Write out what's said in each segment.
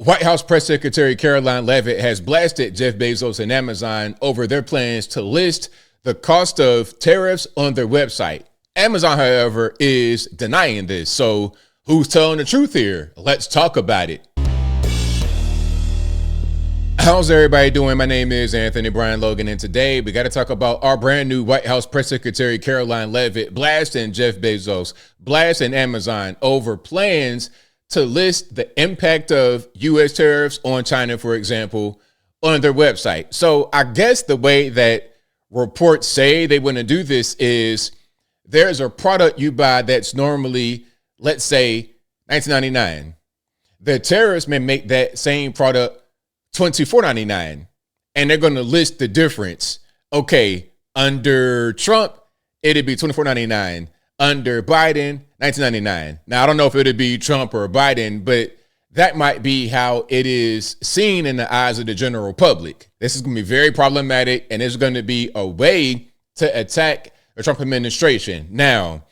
White House Press Secretary Karoline Leavitt has blasted Jeff Bezos and Amazon over their plans to list the cost of tariffs on their website. Amazon, however, is denying this. So who's telling the truth here? Let's talk about it. How's everybody doing? My name is Anthony Brian Logan, and today we got to talk about our brand new White House Press Secretary Karoline Leavitt blasting Jeff Bezos, blasting Amazon over plans to list the impact of U.S. tariffs on China, for example, on their website. So I guess the way that reports say they want to do this is there's a product you buy that's normally, let's say, $19.99. The tariffs may make that same product $24.99, and they're going to list the difference. Okay, under Trump, it'd be $24.99. Under Biden, $19.99. Now, I don't know if it'd be Trump or Biden, but that might be how it is seen in the eyes of the general public. This is going to be very problematic, and it's going to be a way to attack the Trump administration. Now,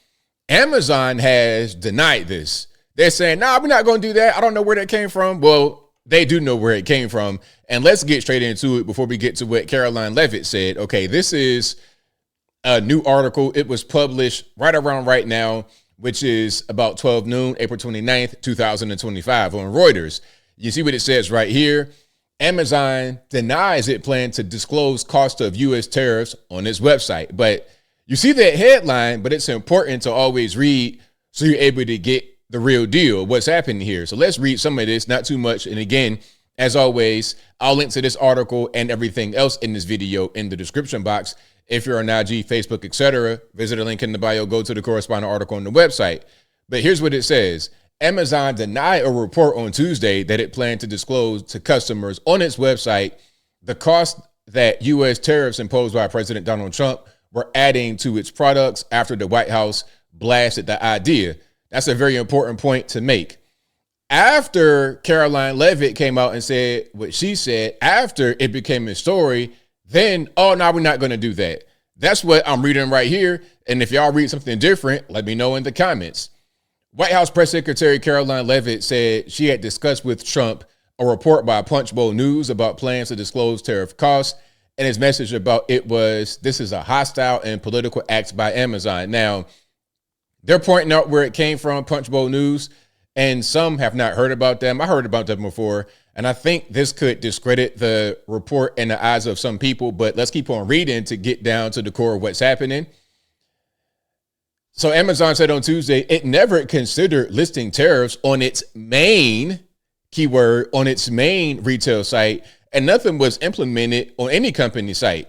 Amazon has denied this. They're saying, nah, we're not going to do that. I don't know where that came from. Well, they do know where it came from. And let's get straight into it before we get to what Karoline Leavitt said. Okay, this is a new article. It was published right around right now, which is about 12 noon, April 29th, 2025 on Reuters. You see what it says right here. Amazon denies it planned to disclose cost of U.S. tariffs on its website. But you see that headline, but it's important to always read so you're able to get the real deal, what's happening here. So let's read some of this, not too much. And again, as always, I'll link to this article and everything else in this video in the description box. If you're on IG, Facebook, etc., visit a link in the bio, go to the corresponding article on the website. But here's what it says. Amazon denied a report on Tuesday that it planned to disclose to customers on its website the cost that U.S. tariffs imposed by President Donald Trump were adding to its products after the White House blasted the idea. That's a very important point to make. After Karoline Leavitt came out and said what she said, after it became a story, then, oh, no, we're not going to do that. That's what I'm reading right here. And if y'all read something different, let me know in the comments. White House Press Secretary Karoline Leavitt said she had discussed with Trump a report by Punchbowl News about plans to disclose tariff costs. And his message about it was, this is a hostile and political act by Amazon. Now, they're pointing out where it came from, Punchbowl News, and some have not heard about them. I heard about them before. And I think this could discredit the report in the eyes of some people, but let's keep on reading to get down to the core of what's happening. So Amazon said on Tuesday, it never considered listing tariffs on its main keyword, on its main retail site, and nothing was implemented on any company site.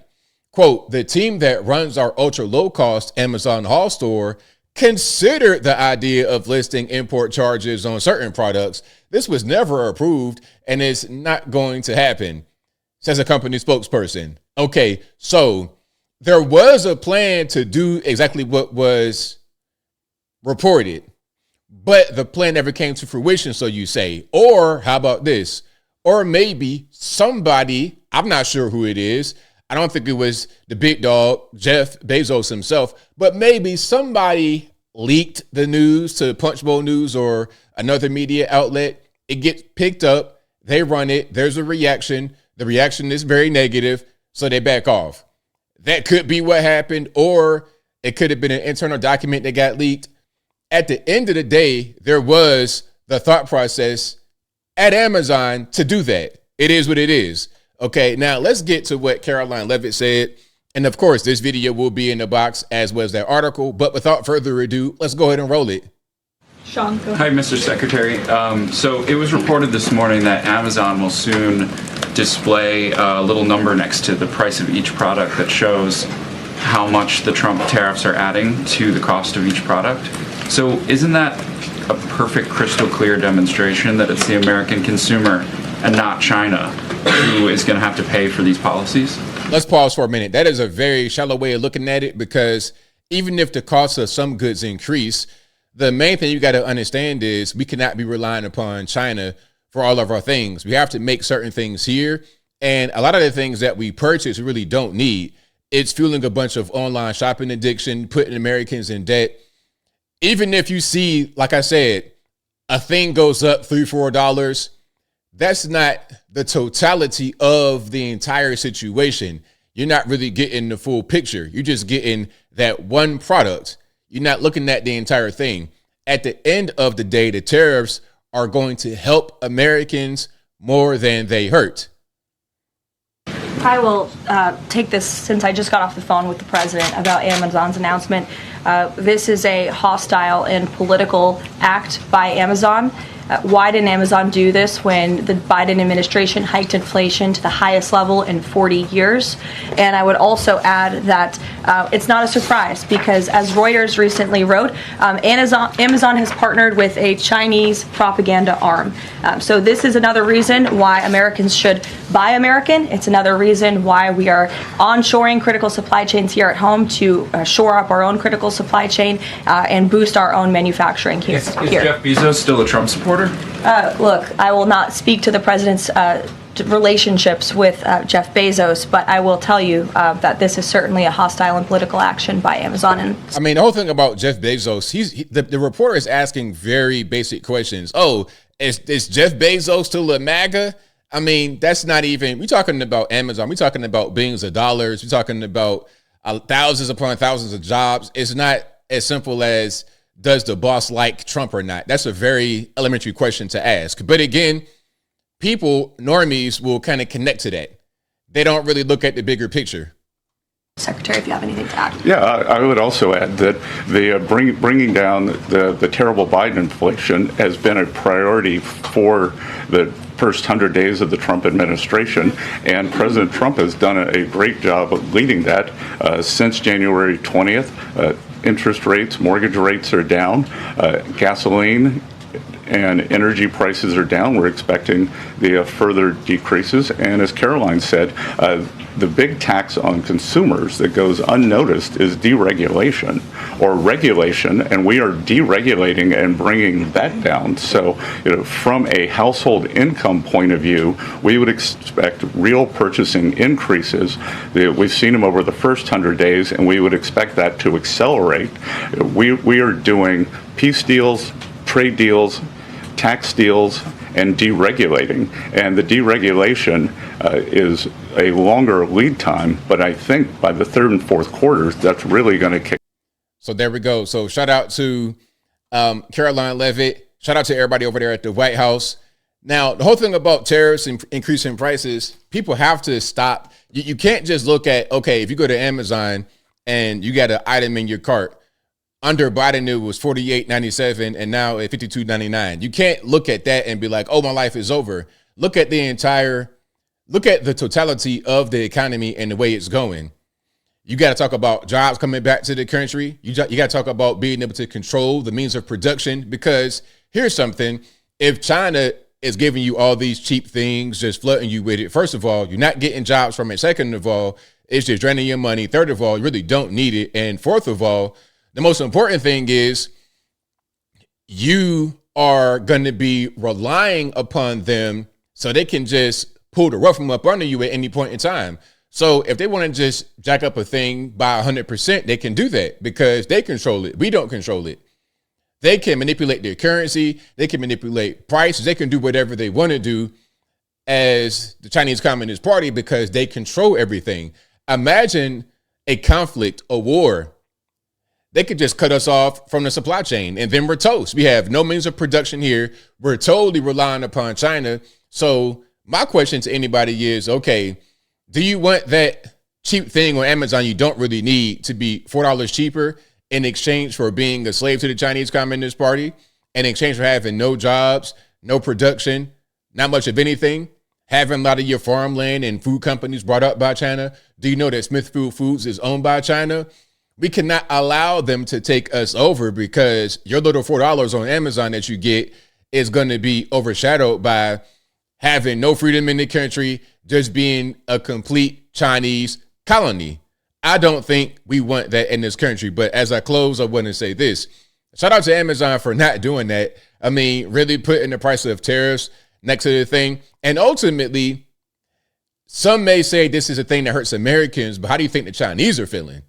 Quote, the team that runs our ultra low cost Amazon Hall store considered the idea of listing import charges on certain products. This was never approved and is not going to happen, says a company spokesperson. Okay, so there was a plan to do exactly what was reported, but the plan never came to fruition, so you say. Or how about this? Or maybe somebody, I'm not sure who it is, I don't think it was the big dog, Jeff Bezos himself, but maybe somebody leaked the news to Punchbowl News or another media outlet. It gets picked up. They run it. There's a reaction. The reaction is very negative, so they back off. That could be what happened, or it could have been an internal document that got leaked. At the end of the day, there was the thought process at Amazon to do that. It is what it is. Okay, now let's get to what Karoline Leavitt said. And of course, this video will be in the box as well as that article. But without further ado, let's go ahead and roll it. Sean, go ahead. Hi, Mr. Secretary. So it was reported this morning that Amazon will soon display a little number next to the price of each product that shows how much the Trump tariffs are adding to the cost of each product. So isn't that a perfect crystal clear demonstration that it's the American consumer and not China who is going to have to pay for these policies? Let's pause for a minute. That is a very shallow way of looking at it, because even if the cost of some goods increase, the main thing you got to understand is we cannot be relying upon China for all of our things. We have to make certain things here. And a lot of the things that we purchase, we really don't need. It's fueling a bunch of online shopping addiction, putting Americans in debt. Even if you see, like I said, a thing goes up $3-4, that's not the totality of the entire situation. You're not really getting the full picture. You're just getting that one product. You're not looking at the entire thing. At the end of the day, the tariffs are going to help Americans more than they hurt. I will take this since I just got off the phone with the president about Amazon's announcement. This is a hostile and political act by Amazon. Why didn't Amazon do this when the Biden administration hiked inflation to the highest level in 40 years? And I would also add that it's not a surprise because, as Reuters recently wrote, Amazon has partnered with a Chinese propaganda arm. So this is another reason why Americans should buy American. It's another reason why we are onshoring critical supply chains here at home to shore up our own critical supply chain and boost our own manufacturing here. Is Jeff Bezos still a Trump supporter? Look, I will not speak to the president's relationships with Jeff Bezos, but I will tell you that this is certainly a hostile and political action by Amazon. And I mean, the whole thing about Jeff Bezos, the reporter is asking very basic questions. Oh, is Jeff Bezos still a MAGA? I mean, that's not even, we're talking about Amazon. We're talking about billions of dollars. We're talking about thousands upon thousands of jobs. It's not as simple as, does the boss like Trump or not? That's a very elementary question to ask. But again, people, normies, will kind of connect to that. They don't really look at the bigger picture. Secretary, if you have anything to add. Yeah, I would also add that the bringing down the terrible Biden inflation has been a priority for the first 100 days of the Trump administration, and President Trump has done a great job of leading that since January 20th. Interest rates, mortgage rates are down, gasoline and energy prices are down. We're expecting the further decreases. And as Karoline said, the big tax on consumers that goes unnoticed is deregulation or regulation, and we are deregulating and bringing that down. So, from a household income point of view, we would expect real purchasing increases. We've seen them over the first 100 days, and we would expect that to accelerate. We are doing peace deals, trade deals, tax deals, and deregulating. And the deregulation is a longer lead time, but I think by the third and fourth quarters, that's really going to kick. So there we go. So shout out to Karoline Leavitt. Shout out to everybody over there at the White House. Now, the whole thing about tariffs and increasing prices, people have to stop. You can't just look at, okay, if you go to Amazon and you got an item in your cart, under Biden, it was $48.97 and now at $52.99. You can't look at that and be like, oh, my life is over. Look at the totality of the economy and the way it's going. You got to talk about jobs coming back to the country. You got to talk about being able to control the means of production, because here's something. If China is giving you all these cheap things, just flooding you with it, first of all, you're not getting jobs from it. Second of all, it's just draining your money. Third of all, you really don't need it. And fourth of all, the most important thing is you are going to be relying upon them so they can just pull the rug from up under you at any point in time. So if they want to just jack up a thing by 100%, they can do that because they control it. We don't control it. They can manipulate their currency. They can manipulate prices. They can do whatever they want to do as the Chinese Communist Party because they control everything. Imagine a conflict, a war. They could just cut us off from the supply chain and then we're toast. We have no means of production here. We're totally relying upon China. So my question to anybody is, okay, do you want that cheap thing on Amazon you don't really need to be $4 cheaper in exchange for being a slave to the Chinese Communist Party, in exchange for having no jobs, no production, not much of anything, having a lot of your farmland and food companies brought up by China? Do you know that Smithfield Foods is owned by China? We cannot allow them to take us over because your little $4 on Amazon that you get is going to be overshadowed by having no freedom in the country, just being a complete Chinese colony. I don't think we want that in this country. But as I close, I want to say this. Shout out to Amazon for not doing that. I mean, really putting the price of tariffs next to the thing. And ultimately, some may say this is a thing that hurts Americans, but how do you think the Chinese are feeling?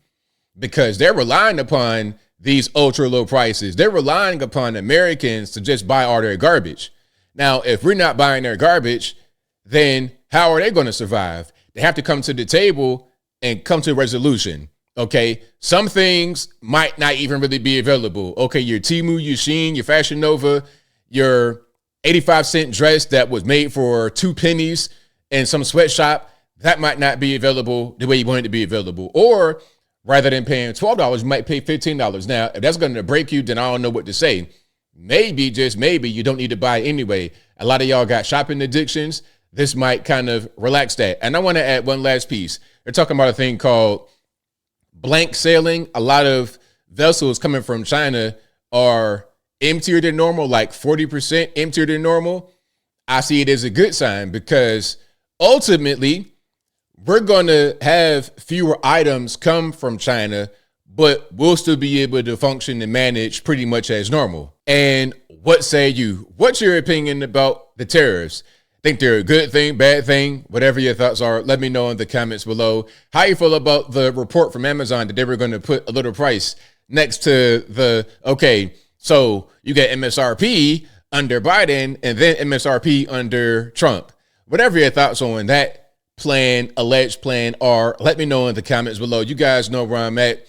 Because they're relying upon these ultra low prices. They're relying upon Americans to just buy all their garbage. Now, if we're not buying their garbage, then how are they going to survive? They have to come to the table and come to a resolution. Okay, some things might not even really be available. Okay, your Temu, your Shein, your Fashion Nova, your 85-cent dress that was made for 2 pennies in some sweatshop, that might not be available the way you want it to be available. Or rather than paying $12, you might pay $15. Now, if that's going to break you, then I don't know what to say. Maybe, just maybe, you don't need to buy it anyway. A lot of y'all got shopping addictions. This might kind of relax that. And I want to add one last piece. They're talking about a thing called blank sailing. A lot of vessels coming from China are emptier than normal, like 40% emptier than normal. I see it as a good sign because ultimately we're going to have fewer items come from China, but we'll still be able to function and manage pretty much as normal. And what say you? What's your opinion about the tariffs? Think they're a good thing, bad thing, whatever your thoughts are, let me know in the comments below. How you feel about the report from Amazon that they were going to put a little price next to the, okay, so you get MSRP under Biden and then MSRP under Trump. Whatever your thoughts on that plan, alleged plan are, let me know in the comments below. You guys know where I'm at.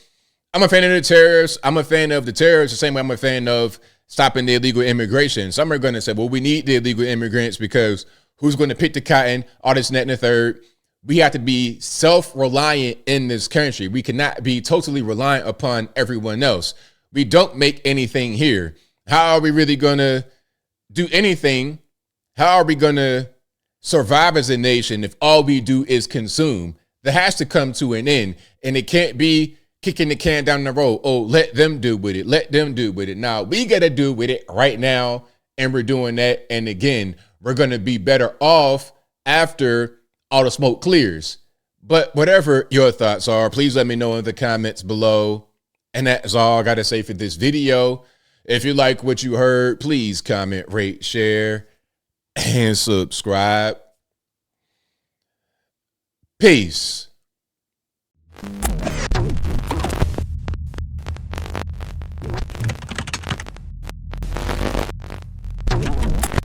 I'm a fan of the tariffs. I'm a fan of the tariffs the same way I'm a fan of stopping the illegal immigration. Some are going to say, well, we need the illegal immigrants because who's going to pick the cotton, all this, and that, and the third. We have to be self-reliant in this country. We cannot be totally reliant upon everyone else. We don't make anything here. How are we really going to do anything? How are we going to survive as a nation if all we do is consume? That has to come to an end. And it can't be kicking the can down the road. Oh, let them do with it. Let them do with it. Now, we got to do with it right now. And we're doing that. And again, we're going to be better off after all the smoke clears. But whatever your thoughts are, please let me know in the comments below. And that's all I got to say for this video. If you like what you heard, please comment, rate, share, and subscribe. Peace.